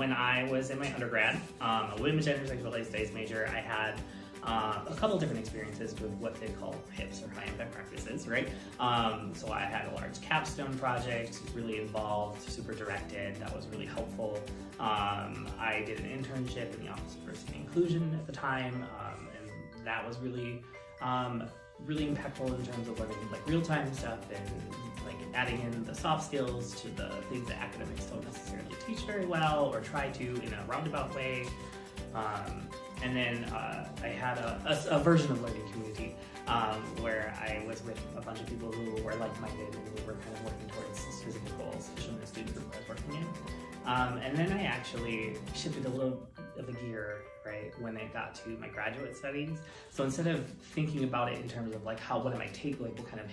When I was in my undergrad, a women's gender sexuality studies major, I had a couple different experiences with what they call HIPs, or high impact practices, right? So I had a large capstone project, really involved, super directed, that was really helpful. I did an internship in the Office of Diversity and Inclusion at the time, and that was really really impactful in terms of learning like real-time stuff and like adding in the soft skills to the things that academics don't necessarily teach very well or try to in a roundabout way. And then I had a version of learning community where I was with a bunch of people who were like-minded and we were kind of working towards specific goals, especially in the student group I was working in. And then I actually shifted a little of a gear, right, when it got to my graduate studies. So instead of thinking about it in terms of like what am I taking, like what kind of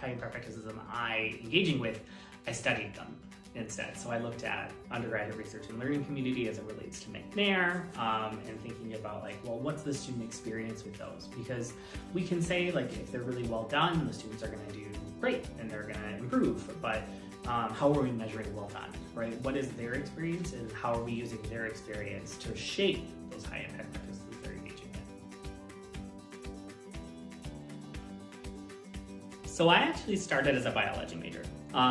high impact practices am I engaging with, I studied them instead. So I looked at undergraduate research and learning community as it relates to McNair, and thinking about like, well, what's the student experience with those? Because we can say like if they're really well done, the students are going to do great and they're going to improve, but how are we measuring well done, right? What is their experience and how are we using their experience to shape those high impact practices they're engaging in? So I actually started as a biology major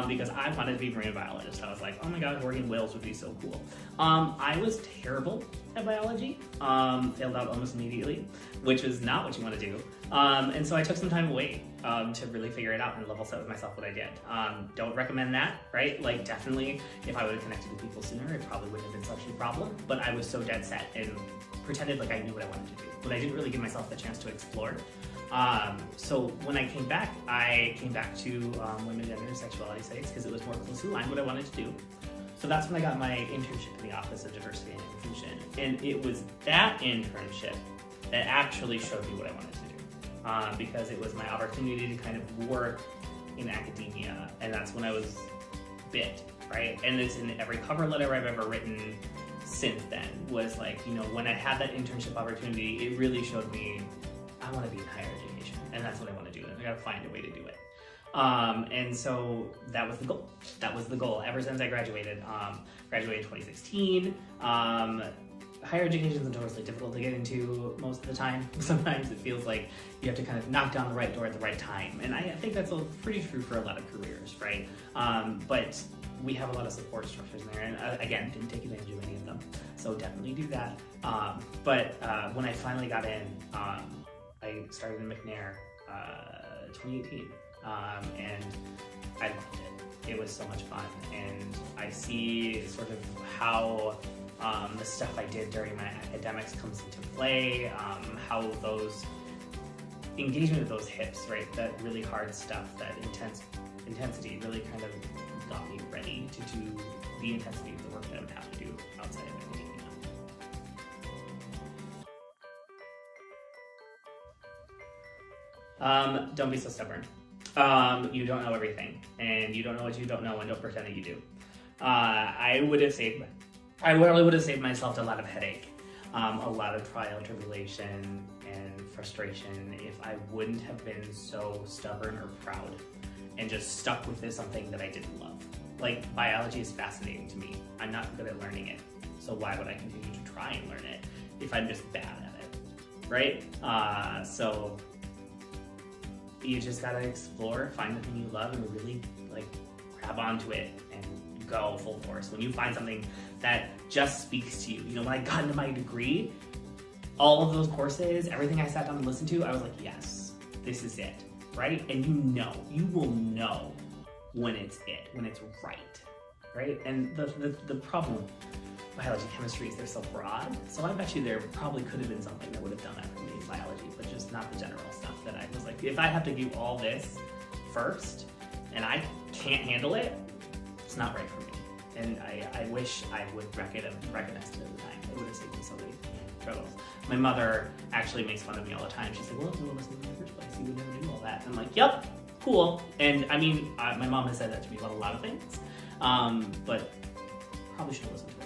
because I wanted to be a marine biologist. I was like, oh my god, working in whales would be so cool. I was terrible at biology, failed out almost immediately, which is not what you want to do. And so I took some time away to really figure it out and level set with myself what I did. Don't recommend that, right? Like definitely, if I would have connected with people sooner, it probably wouldn't have been such a problem, but I was so dead set and pretended like I knew what I wanted to do, but I didn't really give myself the chance to explore. So when I came back to women, gender, and sexuality studies because it was more closely aligned what I wanted to do. So that's when I got my internship in the Office of Diversity and Inclusion. And it was that internship that actually showed me what I wanted to do. Because it was my opportunity to kind of work in academia, and that's when I was bit, right? And it's in every cover letter I've ever written since then was like, you know, when I had that internship opportunity, it really showed me I want to be in higher education, and that's what I want to do, and I gotta find a way to do it. And so that was the goal. That was the goal ever since I graduated. Graduated in 2016. Higher education is notoriously difficult to get into most of the time. Sometimes it feels like you have to kind of knock down the right door at the right time, and I think that's pretty true for a lot of careers, right? But we have a lot of support structures in there, and again, didn't take advantage of any of them, so definitely do that. But when I finally got in, I started in McNair 2018, and I loved it. It was so much fun, and I see sort of how the stuff I did during my academics comes into play, how those engagement with those HIPs, right, that really hard stuff, that intensity really kind of got me ready to do the intensity of the work that I would have to do outside of academia. Don't be so stubborn. You don't know everything, and you don't know what you don't know, and don't pretend that you do. I really would have saved myself a lot of headache, a lot of trial, tribulation, and frustration if I wouldn't have been so stubborn or proud and just stuck with something that I didn't love. Like, biology is fascinating to me. I'm not good at learning it, so why would I continue to try and learn it if I'm just bad at it, right? So you just gotta explore, find the thing you love, and really like grab onto it and go full force. When you find something that just speaks to you, you know, when I got into my degree, all of those courses, everything I sat down and listened to, I was like, yes, this is it, right? And you will know when it's it, when it's right? And the problem with biology, chemistry is they're so broad, so I bet you there probably could have been something that would have done that for me in biology, but just not the general stuff that I was like, if I have to do all this first and I can't handle it, it's not right for me. And I wish I would recognize it at the time. It would have saved me so many struggles. My mother actually makes fun of me all the time. She's like, well, if you would listen in the first place, you would never do all that. And I'm like, yep, cool. And I mean, my mom has said that to me about a lot of things, but probably should have listened to her.